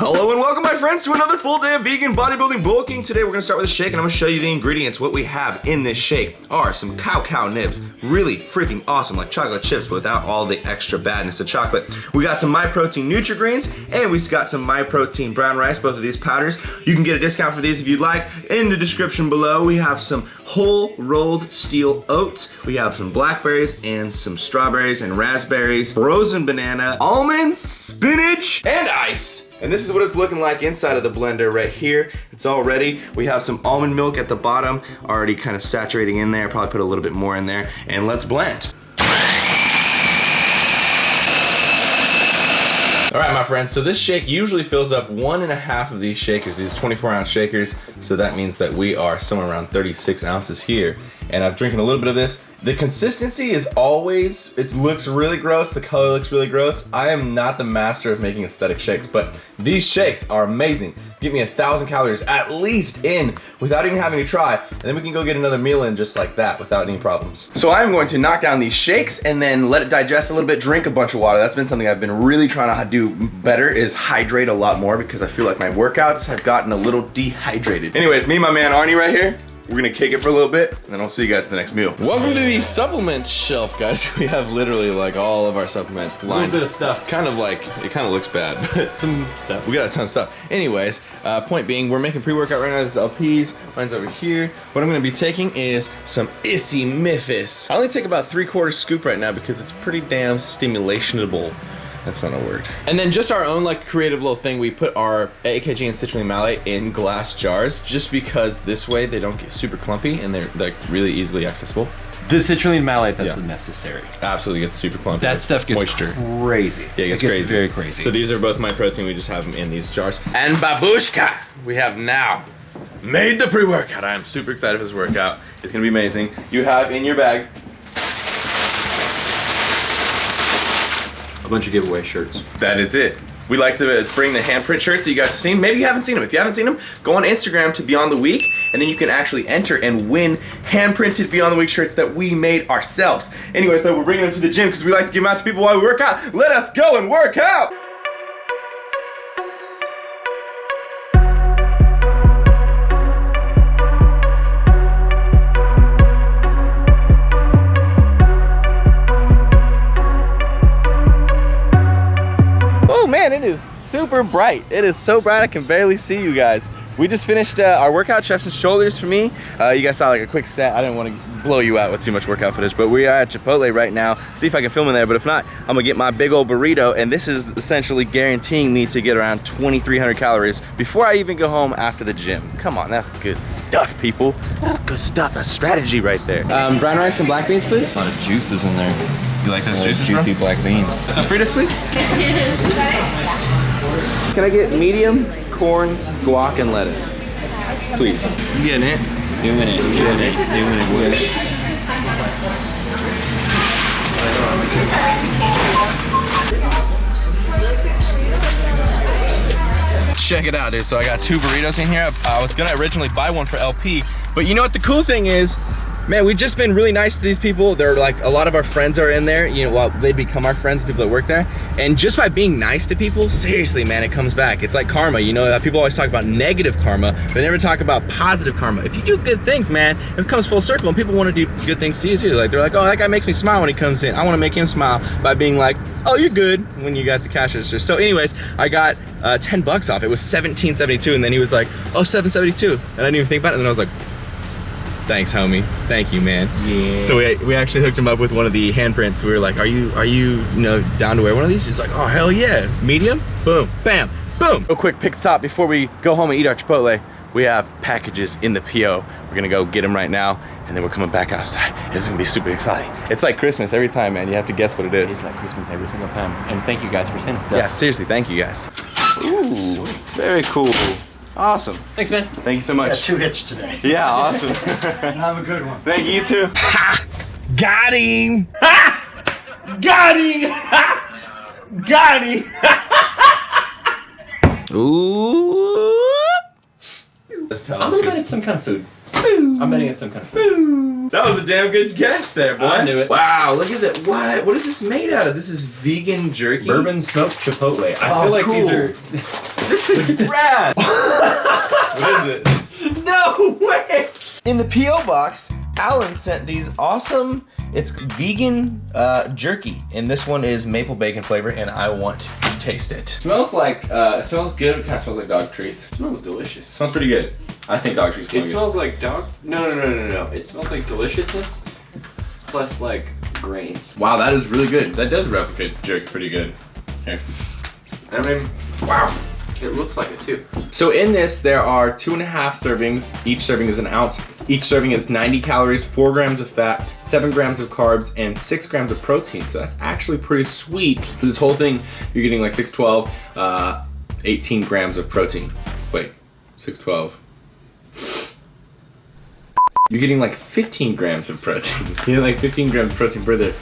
Hello and welcome my friends to another full day of vegan bodybuilding bulking. Today we're gonna start with a shake and I'm gonna show you the ingredients. What we have in this shake are some cow nibs, really freaking awesome, like chocolate chips but without all the extra badness of chocolate. We got some MyProtein Nutri-Greens and we've got some MyProtein brown rice, both of these powders. You can get a discount for these if you'd like. In the description below we have some whole rolled steel oats. We have some blackberries and some strawberries and raspberries, frozen banana, almonds, spinach, and ice. And this is what it's looking like inside of the blender right here. It's all ready. We have some almond milk at the bottom, already kind of saturating in there. Probably put a little bit more in there. And let's blend. All right, my friends, so this shake usually fills up 1.5 of these shakers, these 24-ounce shakers. So that means that we are somewhere around 36 ounces here. And I'm drinking a little bit of this. The consistency is always, it looks really gross, the color looks really gross. I am not the master of making aesthetic shakes, but these shakes are amazing. Give me 1,000 calories at least in without even having to try, and then we can go get another meal in just like that without any problems. So I'm going to knock down these shakes and then let it digest a little bit, drink a bunch of water. That's been something I've been really trying to do better, is hydrate a lot more, because I feel like my workouts have gotten a little dehydrated. Anyways, me and my man Arnie right here, we're gonna kick it for a little bit, and then I'll see you guys at the next meal. Welcome to the supplements shelf, guys. We have literally like all of our supplements lined. A little bit of stuff. Kind of like, it kind of looks bad, but some stuff. We got a ton of stuff. Anyways, point being, we're making pre-workout right now. This is LPs, mine's over here. What I'm gonna be taking is some Issy Miffus. I only take about 3/4 scoop right now because it's pretty damn stimulationable. That's not a word. And then just our own like creative little thing, we put our AKG and citrulline malate in glass jars just because this way they don't get super clumpy and they're like really easily accessible. The citrulline malate, that's necessary. Absolutely gets super clumpy. That stuff gets moisture. Crazy. Yeah, it gets crazy. Very crazy. So these are both MyProtein, we just have them in these jars. And babushka, we have now made the pre-workout. I am super excited for this workout. It's gonna be amazing. You have in your bag a bunch of giveaway shirts. That is it. We like to bring the handprint shirts that you guys have seen. Maybe you haven't seen them. If you haven't seen them, go on Instagram to Beyond the Week, and then you can actually enter and win hand-printed Beyond the Week shirts that we made ourselves. Anyway, so we're bringing them to the gym because we like to give them out to people while we work out. Let us go and work out! Man, it is super bright. It is so bright I can barely see you guys. We just finished our workout, chest and shoulders for me. You guys saw like a quick set. I didn't want to blow you out with too much workout footage, but we are at Chipotle right now. See if I can film in there, but if not, I'm gonna get my big old burrito, and this is essentially guaranteeing me to get around 2,300 calories before I even go home after the gym. Come on, that's good stuff, people. That's good stuff. That's strategy right there. Brown rice and black beans, please. A lot of juices in there. You like those juices, juicy black beans. Some Fritas, please. Can I get medium corn, guac, and lettuce? Please. You getting it? Doing it. Check it out, dude. So I got 2 burritos in here. I was gonna originally buy one for LP, but you know what the cool thing is? Man, we've just been really nice to these people. They're like, a lot of our friends are in there, you know, well, they become our friends, people that work there. And just by being nice to people, seriously, man, it comes back. It's like karma, you know, people always talk about negative karma, but they never talk about positive karma. If you do good things, man, it comes full circle and people want to do good things to you too. Like, they're like, oh, that guy makes me smile when he comes in. I want to make him smile by being like, oh, you're good, when you got the cash register. So anyways, I got 10 bucks off. It was $17.72, and then he was like, oh, $7.72. And I didn't even think about it, and then I was like, thanks, homie. Thank you, man. Yeah. So we actually hooked him up with one of the handprints. We were like, are you know, down to wear one of these? He's like, oh, hell yeah. Medium? Boom. Bam. Boom. Real quick pick top before we go home and eat our Chipotle. We have packages in the PO. We're gonna go get them right now, and then we're coming back outside. It's gonna be super exciting. It's like Christmas every time, man. You have to guess what it is. It's like Christmas every single time. And thank you guys for sending stuff. Yeah, seriously, thank you guys. Ooh, very cool. Awesome. Thanks, man. Thank you so much. Got 2 hits today. Yeah, awesome. Have a good one. Thank you too. Ha! Got him! Ha! Got him! Ha! Got him! Ooh. I'm betting it's some kind of food. I'm betting it's some kind of food. That was a damn good guess there, boy. I knew it. Wow, look at that. What is this made out of? This is vegan jerky? Bourbon smoked chipotle. I feel like cool. these are... This This is rad. What is it? No way. In the P.O. box, Alan sent these awesome, it's vegan jerky. And this one is maple bacon flavor and I want to taste it. Smells like, it smells good. It kind of smells like dog treats. It smells delicious. Smells pretty good. I think dog treats smell good. It smells like dog, no. It smells like deliciousness plus like grains. Wow, that is really good. That does replicate jerky pretty good. Here. I mean, wow. It looks like it too. So in this, there are 2.5 servings. Each serving is an ounce. Each serving is 90 calories, 4 grams of fat, 7 grams of carbs, and 6 grams of protein. So that's actually pretty sweet. For this whole thing, you're getting like 6, 12, 18 grams of protein. Wait, 6, 12. You're getting like 15 grams of protein. You're like 15 grams of protein per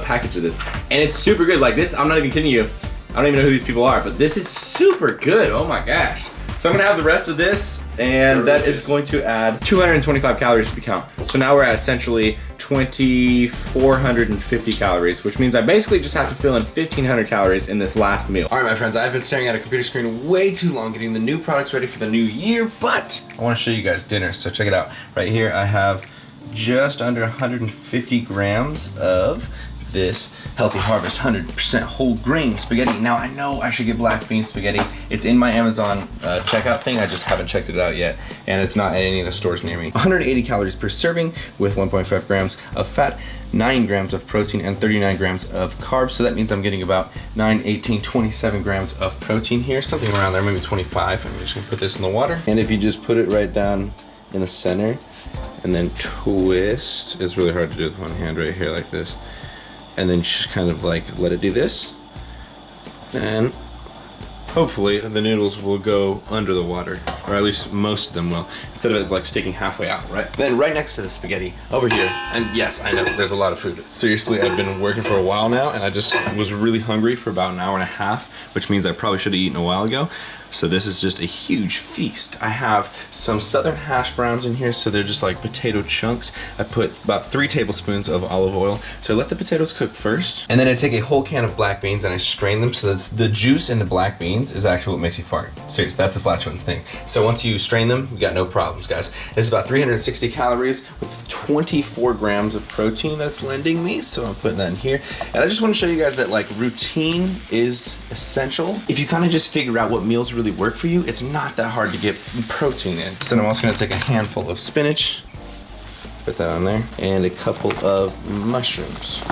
package of this. And it's super good. Like this, I'm not even kidding you. I don't even know who these people are, but this is super good. Oh my gosh. So I'm gonna have the rest of this, and that is going to add 225 calories to the count. So now we're at essentially 2,450 calories, which means I basically just have to fill in 1,500 calories in this last meal. All right, my friends, I've been staring at a computer screen way too long getting the new products ready for the new year, but I wanna show you guys dinner, so check it out. Right here, I have just under 150 grams of this Healthy Harvest 100% whole grain spaghetti. Now I know I should get black bean spaghetti. It's in my Amazon checkout thing. I just haven't checked it out yet, and it's not at any of the stores near me. 180 calories per serving with 1.5 grams of fat, 9 grams of protein, and 39 grams of carbs. So that means I'm getting about 9, 18, 27 grams of protein here, something around there, maybe 25. I'm just gonna put this in the water. And if you just put it right down in the center and then twist, it's really hard to do with one hand right here like this. And then just kind of like let it do this, and hopefully the noodles will go under the water, or at least most of them will, instead of it like sticking halfway out, right? Then right next to the spaghetti over here, and yes, I know there's a lot of food. Seriously, I've been working for a while now, and I just was really hungry for about an hour and a half, which means I probably should have eaten a while ago. So this is just a huge feast. I have some southern hash browns in here, so they're just like potato chunks. I put about 3 tablespoons of olive oil. So I let the potatoes cook first, and then I take a whole can of black beans and I strain them so that the juice in the black beans is actually what makes you fart. Seriously, that's the flatulence thing. So once you strain them, you got no problems, guys. This is about 360 calories with 24 grams of protein that's lending me, so I'm putting that in here. And I just want to show you guys that like routine is essential. If you kind of just figure out what meals really work for you, it's not that hard to get protein in. So I'm also gonna take a handful of spinach, put that on there, and a couple of mushrooms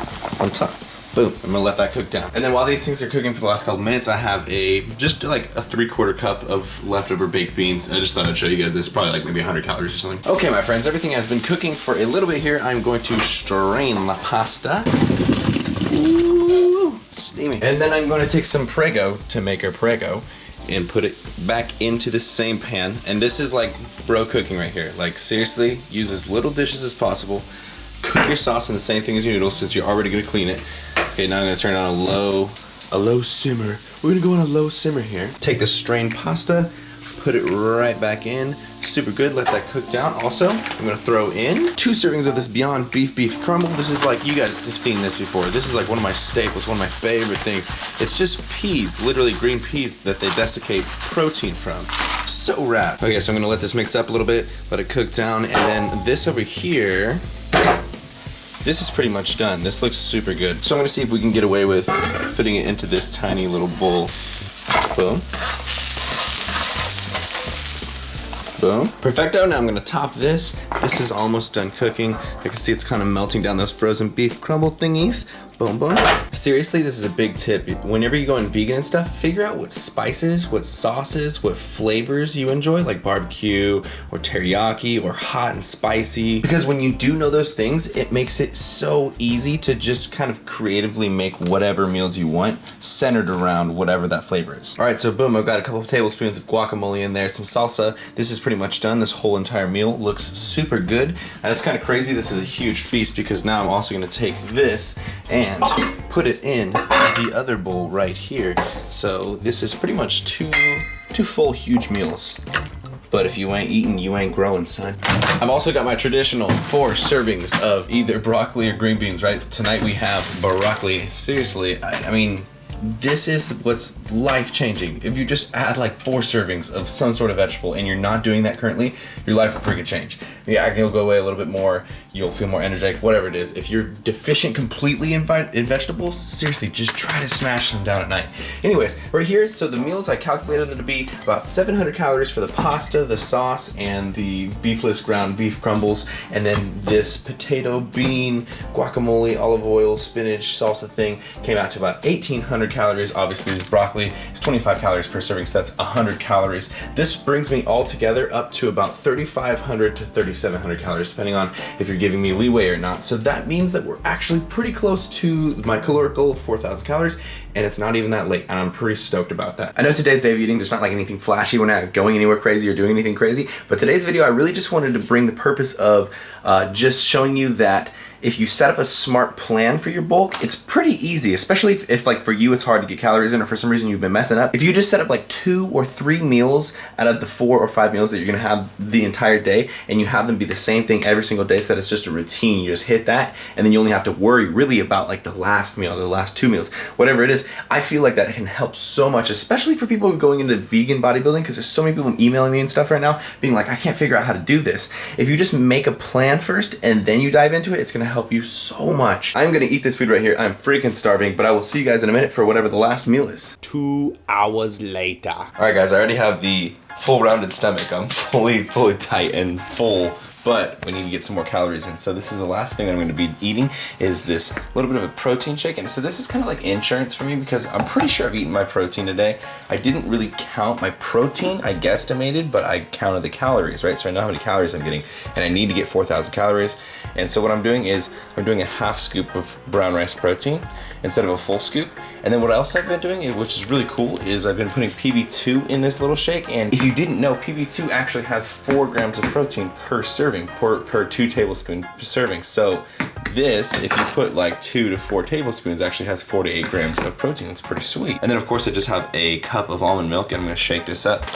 on top. Boom, I'm gonna let that cook down. And then while these things are cooking for the last couple minutes, I have just like a 3/4 cup of leftover baked beans. I just thought I'd show you guys this, probably like maybe 100 calories or something. Okay, my friends, everything has been cooking for a little bit here. I'm going to strain the pasta. Ooh, steamy. And then I'm going to take some Prego to make our Prego and put it back into the same pan. And this is like bro cooking right here. Like seriously, use as little dishes as possible. Cook your sauce in the same thing as your noodles since you're already gonna clean it. Okay, now I'm gonna turn it on a low simmer. We're gonna go on a low simmer here. Take the strained pasta, put it right back in. Super good, let that cook down. Also, I'm gonna throw in 2 servings of this Beyond Beef crumble. This is like, you guys have seen this before. This is like one of my staples, one of my favorite things. It's just peas, literally green peas that they desiccate protein from. So rad. Okay, so I'm gonna let this mix up a little bit, let it cook down, and then this over here, this is pretty much done. This looks super good. So I'm gonna see if we can get away with fitting it into this tiny little bowl. Boom. Boom. Perfecto. Now I'm gonna top this. This is almost done cooking. I can see it's kind of melting down those frozen beef crumble thingies. Boom, boom. Seriously, this is a big tip. Whenever you go in vegan and stuff, figure out what spices, what sauces, what flavors you enjoy, like barbecue or teriyaki or hot and spicy. Because when you do know those things, it makes it so easy to just kind of creatively make whatever meals you want centered around whatever that flavor is. All right, so boom, I've got a couple of tablespoons of guacamole in there, some salsa. This is pretty much done. This whole entire meal looks super good. And it's kind of crazy. This is a huge feast because now I'm also gonna take this and put it in the other bowl right here. So this is pretty much two full huge meals. But if you ain't eating, you ain't growing, son. I've also got my traditional 4 servings of either broccoli or green beans, right? Tonight we have broccoli. Seriously, I mean, this is what's life-changing. If you just add like 4 servings of some sort of vegetable and you're not doing that currently, your life will freaking change. The acne will go away a little bit more, you'll feel more energetic, whatever it is. If you're deficient completely in vegetables, seriously, just try to smash them down at night. Anyways, right here, so the meals I calculated them to be about 700 calories for the pasta, the sauce, and the beefless ground beef crumbles, and then this potato, bean, guacamole, olive oil, spinach, salsa thing came out to about 1,800 calories. Obviously, this broccoli is 25 calories per serving, so that's 100 calories. This brings me all together up to about 3,500 to 3,700 calories, depending on if you're giving me leeway or not. So that means that we're actually pretty close to my caloric goal of 4,000 calories, and it's not even that late, and I'm pretty stoked about that. I know today's day of eating, there's not like anything flashy, we're not going anywhere crazy or doing anything crazy, but today's video, I really just wanted to bring the purpose of just showing you that if you set up a smart plan for your bulk, it's pretty easy, especially if like for you it's hard to get calories in or for some reason you've been messing up. If you just set up like 2 or 3 meals out of the 4 or 5 meals that you're gonna have the entire day, and you have them be the same thing every single day so that it's just a routine, you just hit that, and then you only have to worry really about like the last meal, the last 2 meals, whatever it is. I feel like that can help so much, especially for people who are going into vegan bodybuilding, because there's so many people emailing me and stuff right now being like, I can't figure out how to do this. If you just make a plan first and then you dive into it, it's gonna help you so much. I'm gonna eat this food right here. I'm freaking starving, but I will see you guys in a minute for whatever the last meal is. 2 hours later. All right, guys, I already have the full rounded stomach. I'm fully tight and full, but we need to get some more calories in. So this is the last thing I'm going to be eating, is this little bit of a protein shake. And so this is kind of like insurance for me because I'm pretty sure I've eaten my protein today. I didn't really count my protein, I guesstimated, but I counted the calories, right? So I know how many calories I'm getting, and I need to get 4,000 calories. And so what I'm doing is I'm doing a half scoop of brown rice protein instead of a full scoop. And then what else I've been doing, which is really cool, is I've been putting PB2 in this little shake. And if you didn't know, PB2 actually has 4 grams of protein per serving, per 2 tablespoon serving. So this, if you put like 2 to 4 tablespoons, actually has 4 to 8 grams of protein. It's pretty sweet. And then of course I just have a cup of almond milk, and I'm gonna shake this up.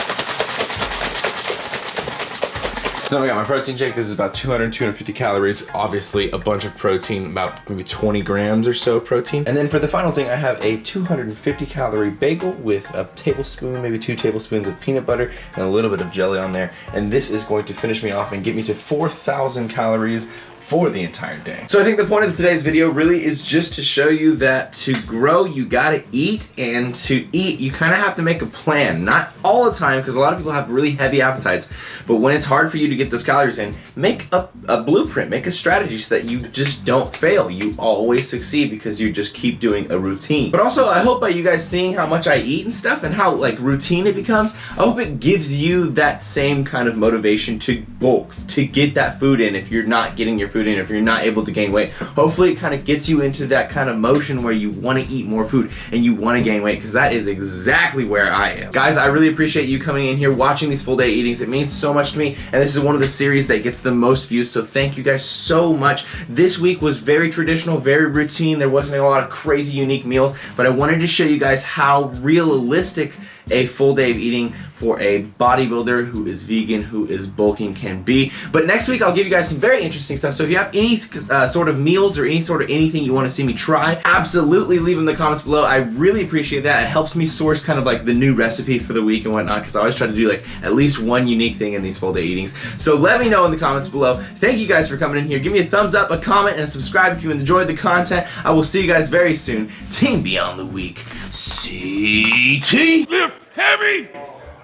So I got my protein shake. This is about 200, 250 calories. Obviously a bunch of protein, about maybe 20 grams or so of protein. And then for the final thing, I have a 250 calorie bagel with a tablespoon, maybe 2 tablespoons of peanut butter and a little bit of jelly on there. And this is going to finish me off and get me to 4,000 calories for the entire day. So I think the point of today's video really is just to show you that to grow, you gotta eat, and to eat, you kind of have to make a plan. Not all the time, because a lot of people have really heavy appetites, but when it's hard for you to get those calories in, make a blueprint, make a strategy so that you just don't fail. You always succeed because you just keep doing a routine. But also, I hope by you guys seeing how much I eat and stuff and how like routine it becomes, I hope it gives you that same kind of motivation to bulk, to get that food in if you're not getting your food in, if you're not able to gain weight. Hopefully it kind of gets you into that kind of motion where you want to eat more food and you want to gain weight, because that is exactly where I am. Guys, I really appreciate you coming in here, watching these full day eatings. It means so much to me, and this is one of the series that gets the most views, so thank you guys so much. This week was very traditional, very routine. There wasn't a lot of crazy unique meals, but I wanted to show you guys how realistic a full day of eating for a bodybuilder who is vegan, who is bulking can be. But next week I'll give you guys some very interesting stuff. So if you have any sort of meals or any sort of anything you want to see me try, absolutely leave them in the comments below. I really appreciate that. It helps me source kind of like the new recipe for the week and whatnot, because I always try to do like at least one unique thing in these full day eatings. So let me know in the comments below. Thank you guys for coming in here. Give me a thumbs up, a comment, and a subscribe if you enjoyed the content. I will see you guys very soon. Team Beyond the Week. CT. Lift heavy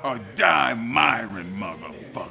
or die, MIRIN, motherfucker.